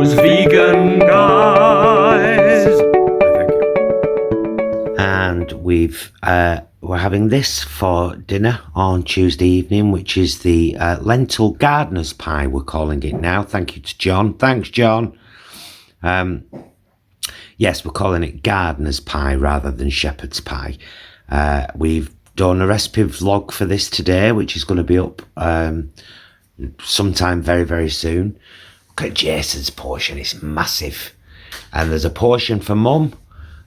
those vegan guys. Thank you. And we're having this for dinner on Tuesday evening, which is the lentil gardener's pie, we're calling it now. Thank you to John. Thanks, John. Yes, we're calling it gardener's pie rather than shepherd's pie. We've done a recipe vlog for this today, which is going to be up sometime very, very soon. Look at Jason's portion, it's massive. And there's a portion for Mum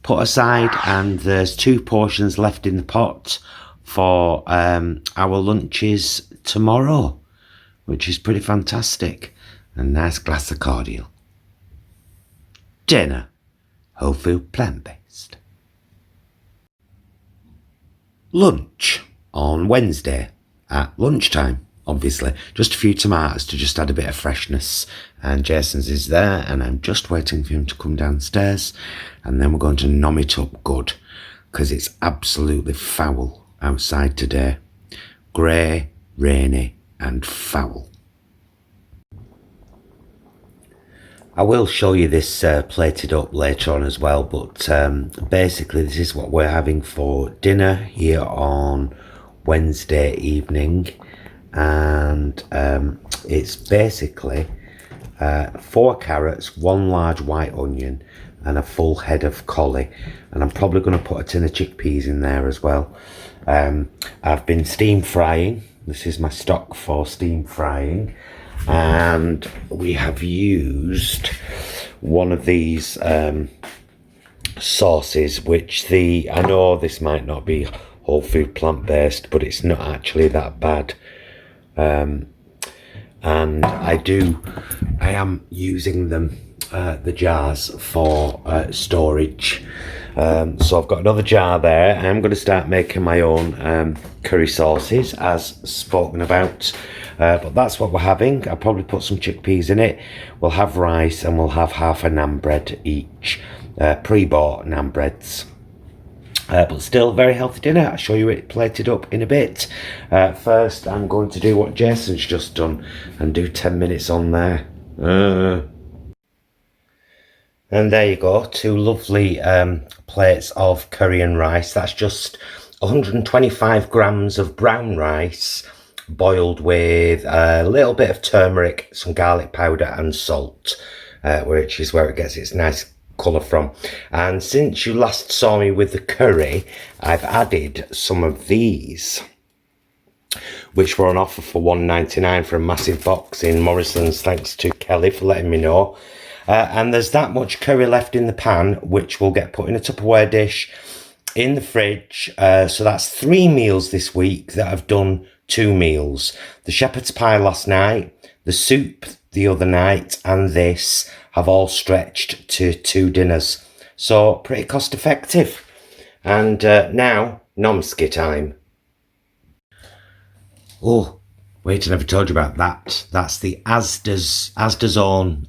put aside, and there's 2 portions left in the pot for our lunches tomorrow, which is pretty fantastic. A nice glass of cordial. Dinner, whole food, plant-based. Lunch on Wednesday at lunchtime, obviously. Just a few tomatoes to just add a bit of freshness. And Jason's is there, and I'm just waiting for him to come downstairs. And then we're going to nom it up good, because it's absolutely foul outside today. Grey, rainy, and foul. I will show you this plated up later on as well, but basically this is what we're having for dinner here on Wednesday evening, and it's basically 4 carrots, 1 large white onion, and a full head of collie, and I'm probably going to put a tin of chickpeas in there as well. I've been steam frying. This is my stock for steam frying. And we have used one of these sauces, which I know this might not be whole food plant-based, but it's not actually that bad. And I am using them, the jars, for storage. So I've got another jar there. I'm going to start making my own curry sauces, as spoken about. But that's what we're having. I'll probably put some chickpeas in it. We'll have rice, and we'll have half a naan bread each. Pre-bought naan breads. But still very healthy dinner. I'll show you it plated up in a bit. First, I'm going to do what Jason's just done and do 10 minutes on there. And there you go, 2 lovely plates of curry and rice. That's just 125 grams of brown rice, boiled with a little bit of turmeric, some garlic powder and salt, which is where it gets its nice colour from. And since you last saw me with the curry, I've added some of these, which were on offer for $1.99 for a massive box in Morrison's. Thanks to Kelly for letting me know. And there's that much curry left in the pan, which will get put in a Tupperware dish in the fridge. So that's 3 meals this week that I've done 2 meals. The shepherd's pie last night, the soup the other night, and this have all stretched to 2 dinners. So pretty cost effective. And now, nomski time. Oh, wait, I never told you about that. That's the Asda's own,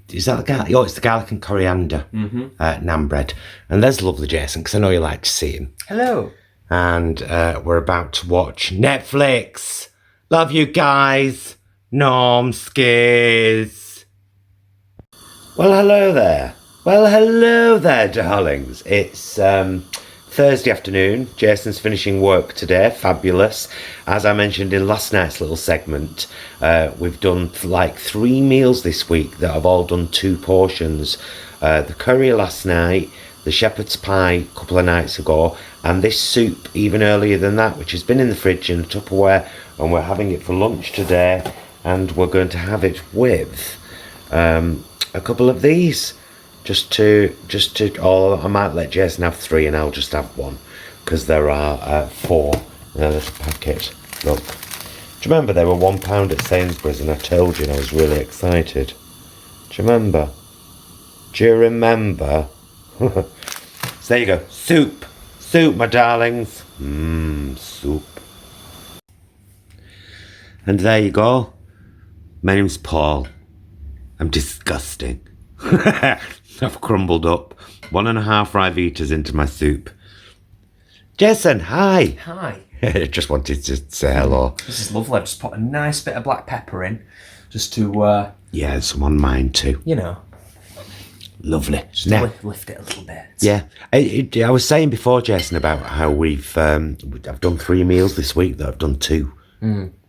is that the garlic? Oh, it's the garlic and coriander naan bread. And there's lovely Jason, because I know you like to see him. Hello. And we're about to watch Netflix. Love you guys. Nomskis. Well, hello there. Well, hello there, darlings. It's Thursday afternoon. Jason's finishing work today. Fabulous. As I mentioned in last night's little segment, we've done like 3 meals this week that have all done 2 portions. The curry last night, the shepherd's pie a couple of nights ago, and this soup even earlier than that, which has been in the fridge in a Tupperware, and we're having it for lunch today, and we're going to have it with a couple of these. Just to, I might let Jason have 3 and I'll just have 1, because there are 4 in a little packet. Look, do you remember they were £1 at Sainsbury's, and I told you and I was really excited? Do you remember? Do you remember? So there you go, soup, my darlings. Soup. And there you go. My name's Paul. I'm disgusting. I've crumbled up 1.5 Rivitas into my soup. Jason, hi. Hi. Just wanted to say hello. This is lovely. I've just put a nice bit of black pepper in. just to, Yeah, some on mine too. you know, Lovely. just Now, lift it a little bit. yeah, I was saying before, Jason, about how I've done 3 meals this week that I've done 2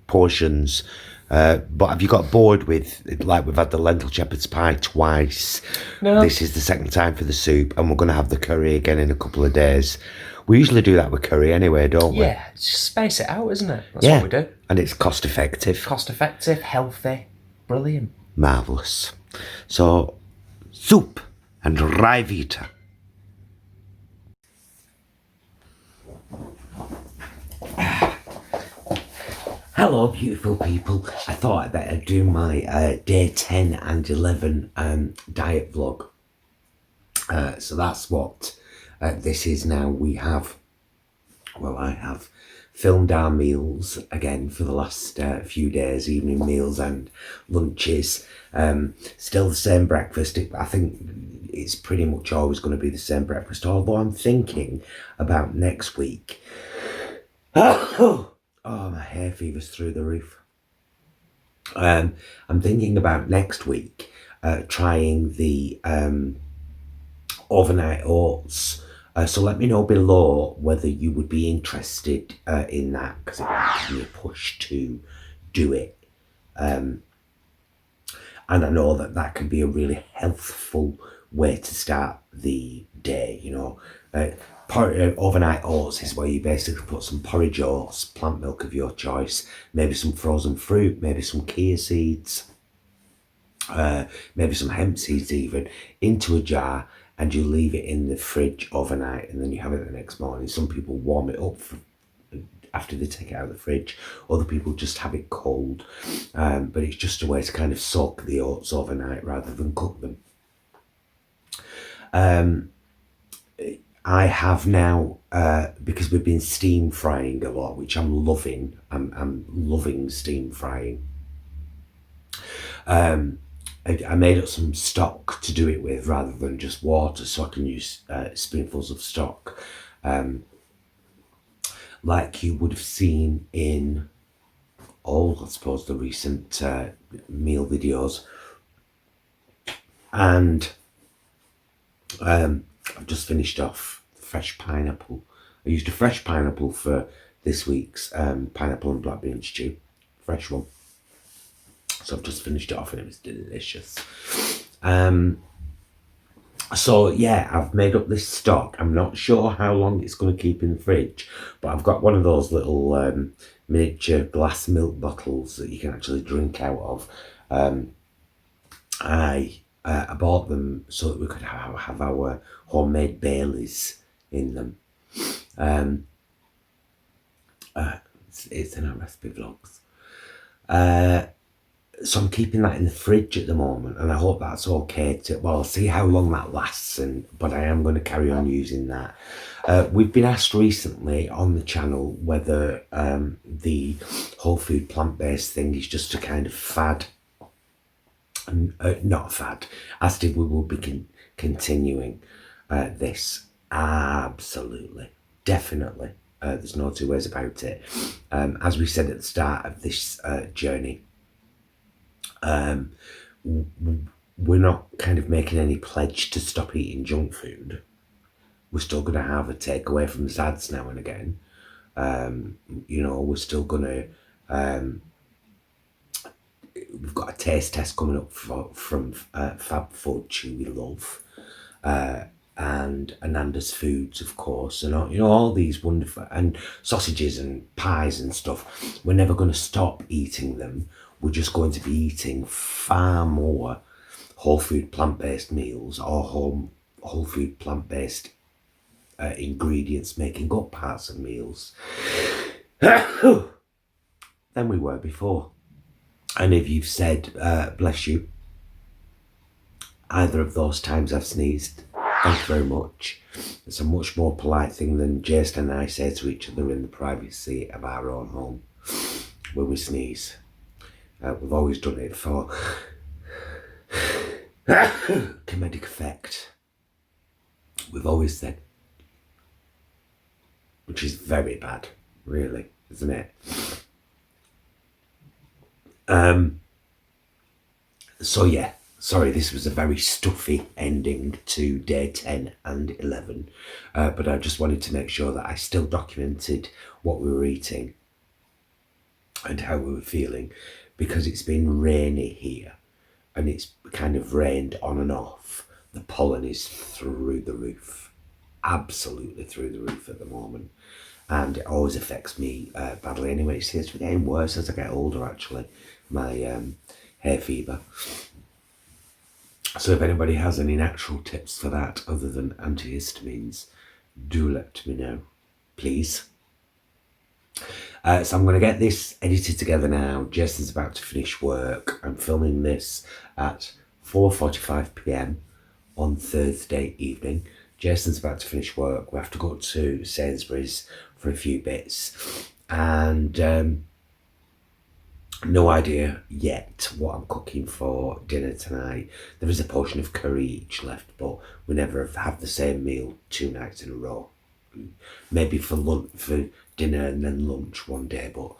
portions. But have you got bored with, like, we've had the lentil shepherd's pie twice. No. This is the second time for the soup, and we're going to have the curry again in a couple of days. We usually do that with curry anyway, don't we? Yeah, just space it out, isn't it? That's what we do. And it's cost effective. Cost effective, healthy, brilliant. Marvellous. So, soup and rye vita. Hello, beautiful people. I thought I'd better do my day 10 and 11 diet vlog. So that's what this is now. I have filmed our meals again for the last few days, evening meals and lunches. Still the same breakfast. I think it's pretty much always going to be the same breakfast, although I'm thinking about next week. Oh, my hair fever's through the roof. I'm thinking about next week trying the overnight oats. So let me know below whether you would be interested in that, because it might give me a push to do it. And I know that can be a really healthful way to start the day, you know. Overnight oats is where you basically put some porridge oats, plant milk of your choice, maybe some frozen fruit, maybe some chia seeds, maybe some hemp seeds even, into a jar, and you leave it in the fridge overnight, and then you have it the next morning. Some people warm it up after they take it out of the fridge. Other people just have it cold, but it's just a way to kind of soak the oats overnight rather than cook them. I have now, because we've been steam frying a lot, which I'm loving. I'm loving steam frying. I made up some stock to do it with rather than just water, so I can use spoonfuls of stock, like you would have seen in all, I suppose, the recent meal videos. And I've just finished off fresh pineapple. I used a fresh pineapple for this week's pineapple and black bean stew, fresh one. So I've just finished it off and it was delicious. So yeah, I've made up this stock. I'm not sure how long it's going to keep in the fridge, but I've got one of those little miniature glass milk bottles that you can actually drink out of. I bought them so that we could have our homemade Baileys in them. It's in our recipe vlogs. So I'm keeping that in the fridge at the moment, and I hope that's okay I'll see how long that lasts, but I am going to carry on using that. We've been asked recently on the channel whether the whole food plant-based thing is just a kind of fad. Not a fad. Asked if we will be continuing this. Absolutely. Definitely. There's no two ways about it. As we said at the start of this journey, we're not kind of making any pledge to stop eating junk food. We're still going to have a takeaway from Zad's now and again. You know, we're still going to... we've got a taste test coming up from Fab Fudge, who we love. And Ananda's Foods, of course, and all these wonderful, and sausages and pies and stuff. We're never going to stop eating them. We're just going to be eating far more whole food plant-based meals or whole food plant-based ingredients making up parts of meals than we were before. And if you've said, bless you, either of those times I've sneezed, thank you very much. It's a much more polite thing than Jason and I say to each other in the privacy of our own home when we sneeze. We've always done it for comedic effect. We've always said, which is very bad, really, isn't it? So yeah, sorry, this was a very stuffy ending to day 10 and 11, but I just wanted to make sure that I still documented what we were eating and how we were feeling, because it's been rainy here and it's kind of rained on and off. The pollen is through the roof, absolutely through the roof at the moment, and it always affects me badly anyway. It seems to be getting worse as I get older, actually, my hay fever. So if anybody has any natural tips for that other than antihistamines, do let me know, please. So I'm going to get this edited together now. Jason's about to finish work. I'm filming this at 4:45 p.m. on Thursday evening. Jason's about to finish work. We have to go to Sainsbury's for a few bits, and no idea yet what I'm cooking for dinner tonight. There is a portion of curry each left, but we never have the same meal 2 nights in a row. Maybe for dinner and then lunch one day, but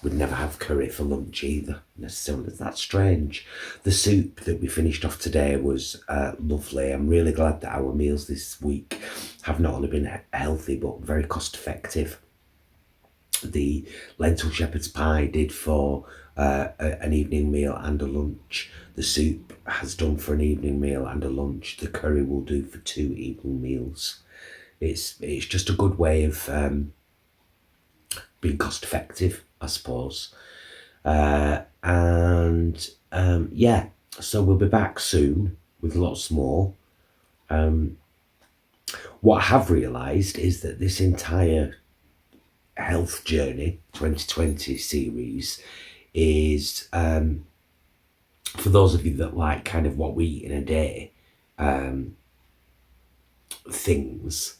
we'd never have curry for lunch either necessarily. That's strange. The soup that we finished off today was lovely. I'm really glad that our meals this week have not only been healthy but very cost effective. The lentil shepherd's pie did for an evening meal and a lunch. The soup has done for an evening meal and a lunch. The curry will do for 2 evening meals. It's just a good way of being cost effective, I suppose. Yeah, so we'll be back soon with lots more. What I have realised is that this entire health journey 2020 series is for those of you that like kind of what we eat in a day things,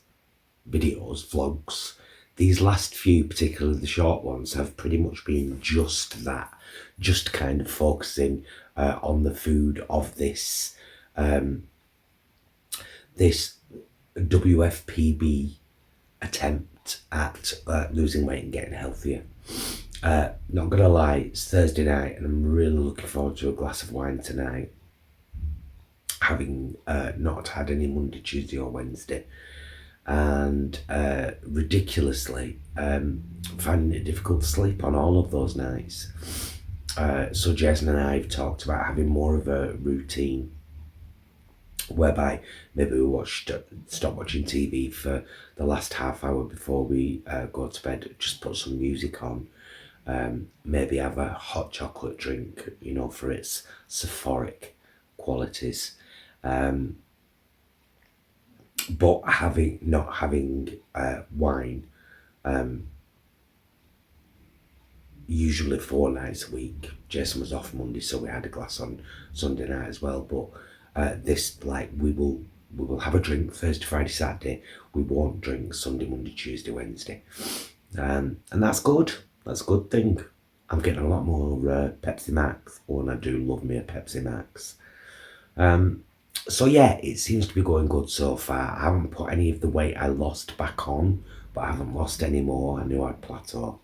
videos, vlogs. These last few, particularly the short ones, have pretty much been just that, just kind of focusing on the food of this this WFPB attempt at losing weight and getting healthier. Not gonna lie, it's Thursday night and I'm really looking forward to a glass of wine tonight, having not had any Monday, Tuesday or Wednesday, and ridiculously finding it difficult to sleep on all of those nights. So Jason and I have talked about having more of a routine whereby maybe we stop watching TV for the last half hour before we go to bed, just put some music on, maybe have a hot chocolate drink, you know, for its soporific qualities, but not having wine usually 4 nights a week. Jason was off Monday, so we had a glass on Sunday night as well, but this, like, we will have a drink Thursday, Friday, Saturday. We won't drink Sunday, Monday, Tuesday, Wednesday, and that's good. That's a good thing. I'm getting a lot more Pepsi Max, and I do love me a Pepsi Max. So yeah, it seems to be going good so far. I haven't put any of the weight I lost back on, but I haven't lost any more. I knew I'd plateau.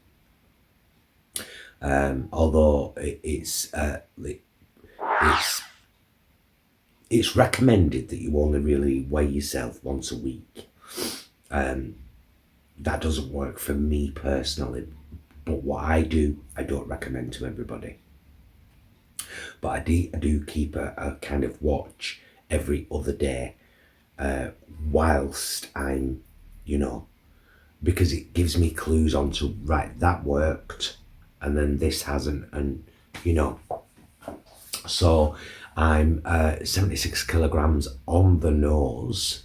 Although it's recommended that you only really weigh yourself once a week. That doesn't work for me personally, but what I do, I don't recommend to everybody. But I do keep a kind of watch every other day whilst I'm, you know, because it gives me clues onto, right, that worked and then this hasn't, and you know. So I'm 76 kilograms on the nose,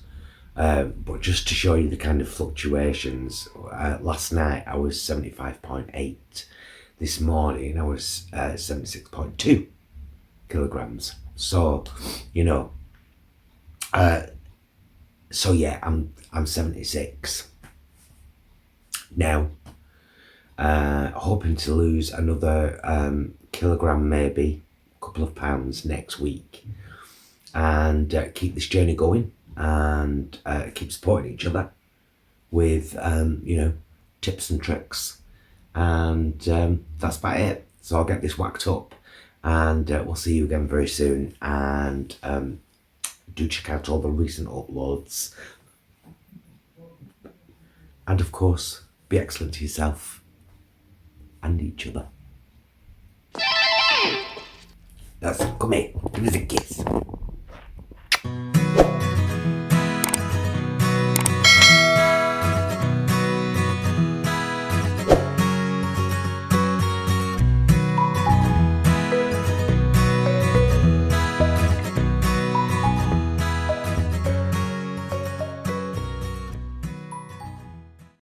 but just to show you the kind of fluctuations, last night I was 75.8. This morning I was 76.2 kilograms. So, you know, so yeah, I'm 76 now. Hoping to lose another kilogram, maybe a couple of pounds next week, and keep this journey going, and keep supporting each other with you know, tips and tricks, and that's about it. So I'll get this whacked up and we'll see you again very soon. And do check out all the recent uploads. And of course, be excellent to yourself and each other. Come here, give us a kiss.